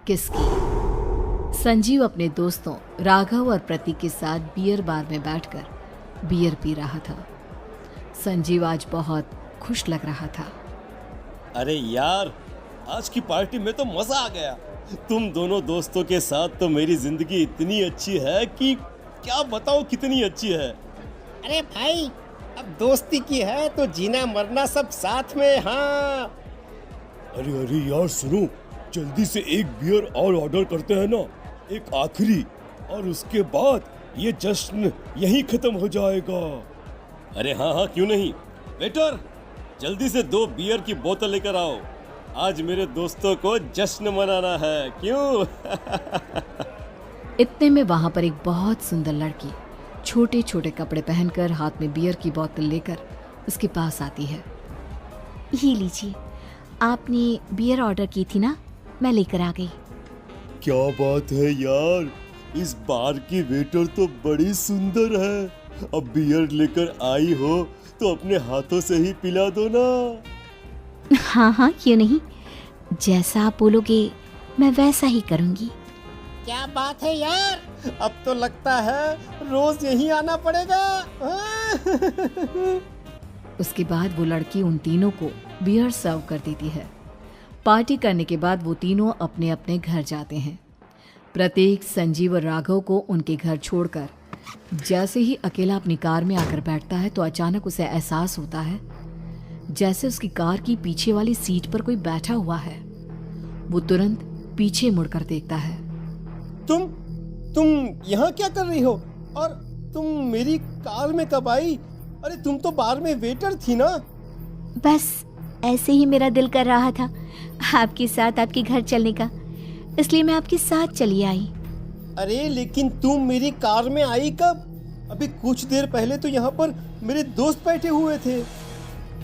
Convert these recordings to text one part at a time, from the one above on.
किसकी? संजीव अपने दोस्तों राघव और प्रतीक के साथ बियर बार में बैठकर बियर पी रहा था। संजीव आज बहुत खुश लग रहा था। अरे यार, आज की पार्टी में तो मजा आ गया। तुम दोनों दोस्तों के साथ तो मेरी जिंदगी इतनी अच्छी है कि क्या बताऊं कितनी अच्छी है। अरे भाई, अब दोस्ती की है तो जीना मरना सब साथ में। हाँ अरे अरे यार सुनो, जल्दी से एक बियर और ऑर्डर करते हैं ना, एक आखिरी, और उसके बाद ये जश्न यहीं खत्म हो जाएगा। अरे हाँ हाँ, क्यों नहीं। वेटर, जल्दी से 2 बियर की बोतल लेकर आओ। आज मेरे दोस्तों को जश्न मनाना है, क्यों? इतने में वहां पर एक बहुत सुंदर लड़की छोटे छोटे कपड़े पहनकर हाथ में बियर की बोतल लेकर उसके पास आती है। ये लीजिए, आपने बियर ऑर्डर की थी ना, मैं लेकर आ गई। क्या बात है यार, इस बार की वेटर तो बड़ी सुंदर है। अब बियर लेकर आई हो तो अपने हाथों से ही पिला दो ना। हाँ हाँ, क्यों नहीं, जैसा आप बोलोगे मैं वैसा ही करूँगी। क्या बात है यार, अब तो लगता है रोज यहीं आना पड़ेगा। उसके बाद वो लड़की उन तीनों को बियर सर्व कर देती है। पार्टी करने के बाद वो तीनों अपने अपने घर जाते हैं। प्रतीक, संजीव और राघव को उनके घर छोड़कर जैसे ही अकेला अपनी कार में आकर बैठता है तो अचानक उसे एहसास होता है जैसे उसकी कार की पीछे वाली सीट पर कोई बैठा हुआ है। वो तुरंत पीछे मुड़कर देखता है। तुम यहाँ क्या कर रही हो? और तुम मेरी कार में कब आई? अरे तुम तो बार में वेटर थी ना। बस ऐसे ही मेरा दिल कर रहा था आपके साथ आपके घर चलने का, इसलिए मैं आपके साथ चली आई। अरे लेकिन तुम मेरी कार में आई कब? अभी कुछ देर पहले तो यहाँ पर मेरे दोस्त बैठे हुए थे।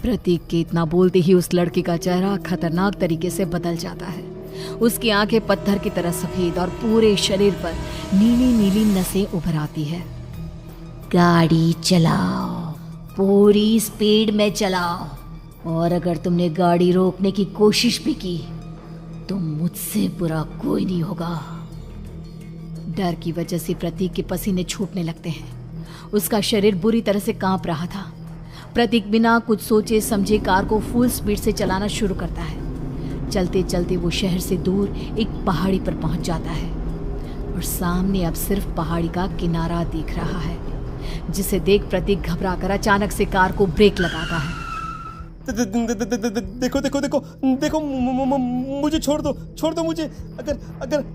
प्रतीक के इतना बोलते ही उस लड़के का चेहरा खतरनाक तरीके से बदल जाता है। उसकी आंखें पत्थर की तरह सफेद और पूरे शरीर पर नीली नीली नसें उभर आती है। गाड़ी चलाओ, पूरी स्पीड में चलाओ, और अगर तुमने गाड़ी रोकने की कोशिश भी की तो मुझसे बुरा कोई नहीं होगा। डर की वजह से प्रतीक के पसीने छूटने लगते हैं। उसका शरीर बुरी तरह से कांप रहा था। प्रतीक बिना कुछ सोचे समझे कार को फुल स्पीड से चलाना शुरू करता है। चलते चलते वो शहर से दूर एक पहाड़ी पर पहुंच जाता है और सामने अब सिर्फ पहाड़ी का किनारा दिख रहा है, जिसे देख प्रतीक घबराकर अचानक से कार को ब्रेक लगाता है। देखो देखो देखो देखो, मुझे छोड़ दो मुझे।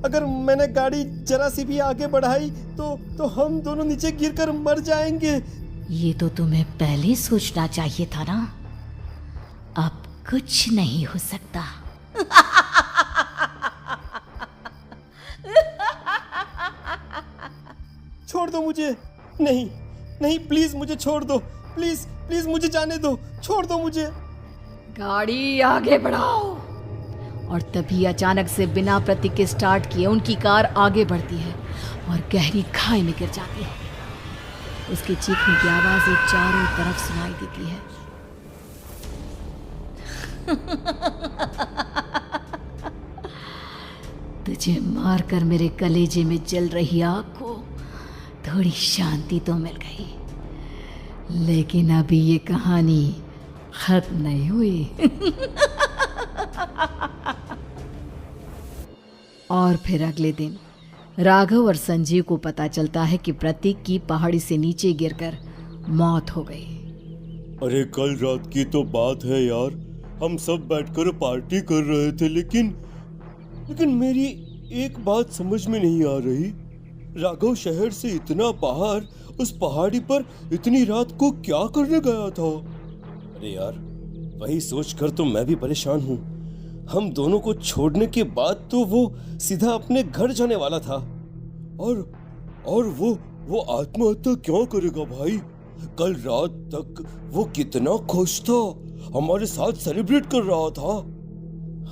अगर मैंने गाड़ी जरा सी भी आगे बढ़ाई तो हम दोनों नीचे गिरकर मर जाएंगे। ये तो तुम्हें पहले सोचना चाहिए था ना। अब कुछ नहीं हो सकता। छोड़ दो मुझे। नहीं नहीं, प्लीज मुझे छोड़ दो। प्लीज प्लीज मुझे जाने दो, छोड़ दो मुझे। गाड़ी आगे बढ़ाओ। और तभी अचानक से बिना प्रतीक के स्टार्ट किए उनकी कार आगे बढ़ती है और गहरी खाई में गिर जाती है। उसके चीखने की आवाजें चारों तरफ सुनाई देती है। तुझे मारकर मेरे कलेजे में जल रही आग को थोड़ी शांति तो मिल गई, लेकिन अभी ये कहानी खत्म नहीं हुई। और फिर अगले दिन राघव और संजीव को पता चलता है कि प्रतीक की पहाड़ी से नीचे गिरकर मौत हो गई। अरे कल रात की तो बात है यार, हम सब बैठकर पार्टी कर रहे थे, लेकिन मेरी एक बात समझ में नहीं आ रही। राघव शहर से इतना बाहर उस पहाड़ी पर इतनी रात को क्या करने गया था? अरे यार, वही सोचकर तो मैं भी परेशान हूँ। हम दोनों को छोड़ने के बाद तो वो सीधा अपने घर जाने वाला था, और वो आत्महत्या क्यों करेगा भाई? कल रात तक वो कितना खुश था, हमारे साथ सेलिब्रेट कर रहा था।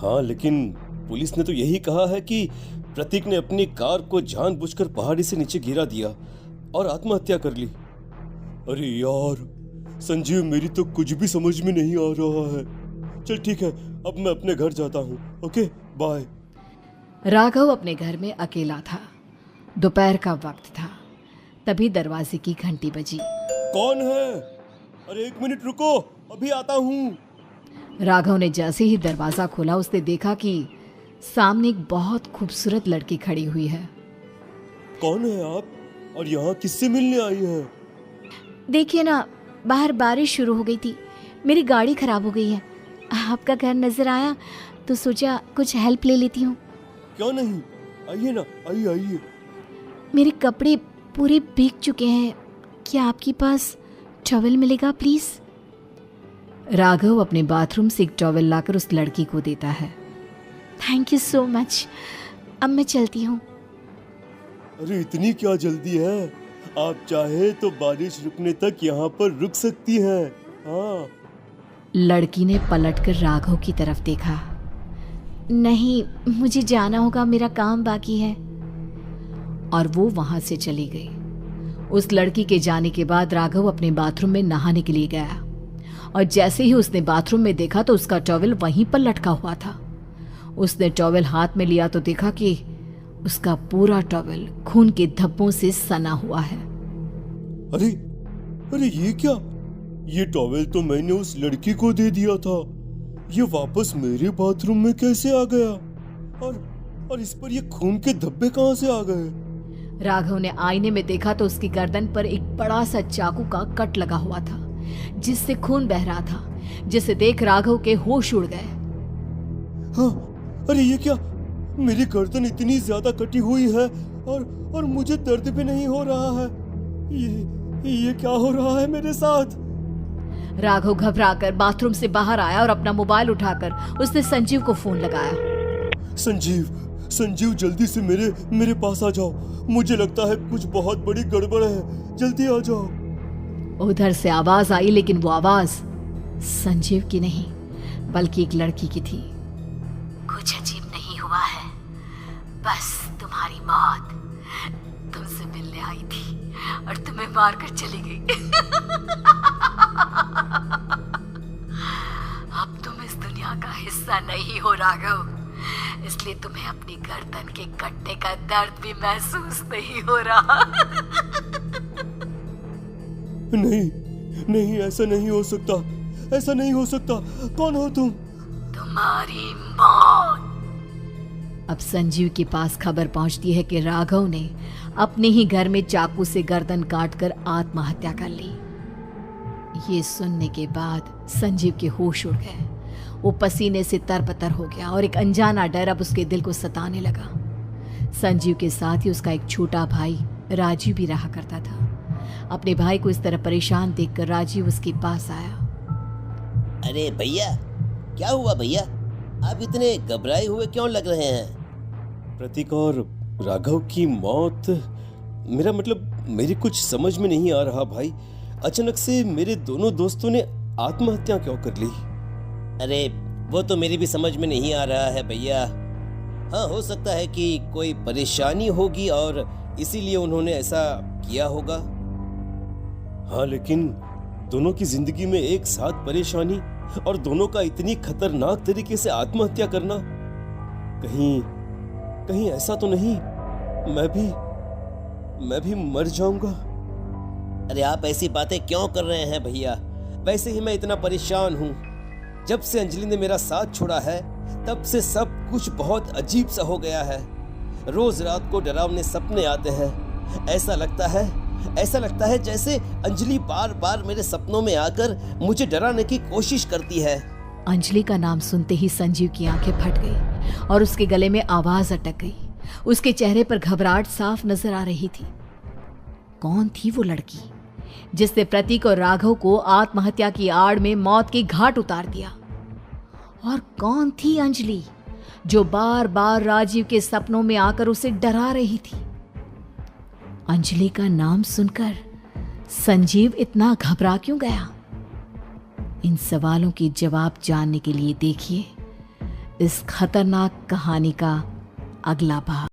हाँ, लेकिन पुलिस ने तो यही कहा है कि प्रतीक ने अपनी कार को जानबूझकर पहाड़ी से नीचे गिरा दिया और आत्महत्या कर ली। अरे यार संजीव, मेरी तो कुछ भी समझ में नहीं आ रहा है। चल ठीक है, अब मैं अपने घर जाता हूँ। Okay, bye. राघव अपने घर में अकेला था। दोपहर का वक्त था। तभी दरवाजे की घंटी बजी। कौन है? अरे 1 मिनट रुको, अभी आता हूँ। राघव ने जैसे ही दरवाजा खोला उसने देखा कि सामने एक बहुत खूबसूरत लड़की खड़ी हुई है। कौन है आप और यहाँ किससे मिलने आई है? देखिए ना, बाहर बारिश शुरू हो गई थी, मेरी गाड़ी खराब हो गई है। आपका घर नजर आया तो सोचा कुछ हेल्प ले लेती हूँ। क्यों नहीं, आइए ना, आइए आइए। मेरे कपड़े पूरे भीग चुके हैं, क्या आपके पास टॉवल मिलेगा प्लीज? राघव अपने बाथरूम से एक टॉवल लाकर उस लड़की को देता है। थैंक यू सो मच, अब मैं चलती हूँ। अरे इतनी क्या जल्दी है? आप चाहे तो बारिश रुकने तक यहाँ पर रुक सकती हैं। हाँ। लड़की ने पलटकर राघव की तरफ देखा। नहीं, मुझे जाना होगा, मेरा काम बाकी है। और वो वहां से चली गई। उस लड़की के जाने के बाद राघव अपने बाथरूम में नहाने के लिए गया और जैसे ही उसने बाथरूम में देखा तो उसका टॉवल वहीं पर लटका हुआ था। उसने टॉवल हाथ में लिया तो देखा कि उसका पूरा टॉवल खून के धब्बों से सना हुआ है। अरे अरे ये क्या? ये टॉवेल तो मैंने उस लड़की को दे दिया था। ये वापस मेरे बाथरूम में कैसे आ गया? और इस पर ये खून के धब्बे कहां से आ गए? राघव ने आईने में देखा तो उसकी गर्दन पर एक बड़ा सा चाकू का कट लगा हुआ था जिससे खून बह रहा था, जिसे देख राघव के होश उड़ गए। हाँ, अरे ये क्या? मेरी गर्दन इतनी ज्यादा कटी हुई है और मुझे दर्द भी नहीं हो रहा है। ये क्या हो रहा है मेरे साथ? राघव घबराकर बाथरूम से बाहर आया और अपना मोबाइल उठाकर उसने संजीव को फोन लगाया। संजीव जल्दी से मेरे पास आ जाओ। मुझे लगता है कुछ बहुत बड़ी गड़बड़ है, जल्दी आ जाओ। उधर से आवाज आई, लेकिन वो आवाज संजीव की नहीं बल्कि एक लड़की की थी। कुछ अजीब नहीं हुआ है, बस तुम्हारी मौत तुमसे मिलने आई थी और तुम्हें मारकर चली गई। अब तुम इस दुनिया का हिस्सा नहीं हो राघव, इसलिए तुम्हें अपनी गर्दन के कटने का दर्द भी महसूस नहीं हो रहा। नहीं, ऐसा नहीं हो सकता, ऐसा नहीं हो सकता। कौन हो तुम? तुम्हारी मौत। अब संजीव के पास खबर पहुंचती है कि राघव ने अपने ही घर में चाकू से गर्दन काटकर आत्महत्या कर ली। ये सुनने के बाद संजीव के होश उड़ गए। वो पसीने से तरबतर हो गया और एक अनजाना डर अब उसके दिल को सताने लगा। संजीव के साथ ही उसका एक छोटा भाई राजीव भी रहा करता था। अपने भाई को इस तरह परेशान देखकर राजीव उसके पास आया। अरे भैया, क्या हुआ भैया? आप इतने घबराए हुए क्यों लग रहे हैं? प्रतीक और राघव की मौत, मेरा मतलब मेरी कुछ समझ में नहीं आ रहा भाई। अचानक से मेरे दोनों दोस्तों ने आत्महत्या क्यों कर ली? अरे वो तो मेरी भी समझ में नहीं आ रहा है भैया। हाँ, हो सकता है कि कोई परेशानी होगी और इसीलिए उन्होंने ऐसा किया होगा। हाँ, लेकिन दोनों की जिंदगी में एक साथ परेशानी और दोनों का इतनी खतरनाक तरीके से आत्महत्या करना, कहीं ऐसा तो नहीं मैं भी मर जाऊंगा? अरे आप ऐसी बातें क्यों कर रहे हैं भैया? वैसे ही मैं इतना परेशान हूँ। जब से अंजलि ने मेरा साथ छोड़ा है तब से सब कुछ बहुत अजीब सा हो गया है। रोज रात को डरावने सपने आते हैं। ऐसा लगता है जैसे अंजलि बार बार मेरे सपनों में आकर मुझे डराने की कोशिश करती है। अंजलि का नाम सुनते ही संजीव की आंखें फट गई और उसके गले में आवाज अटक गई। उसके चेहरे पर घबराहट साफ नजर आ रही थी। कौन थी वो लड़की जिसने प्रतीक और राघव को आत्महत्या की आड़ में मौत के घाट उतार दिया? और कौन थी अंजलि जो बार बार राजीव के सपनों में आकर उसे डरा रही थी? अंजलि का नाम सुनकर संजीव इतना घबरा क्यों गया? इन सवालों के जवाब जानने के लिए देखिए इस खतरनाक कहानी का अगला भाग।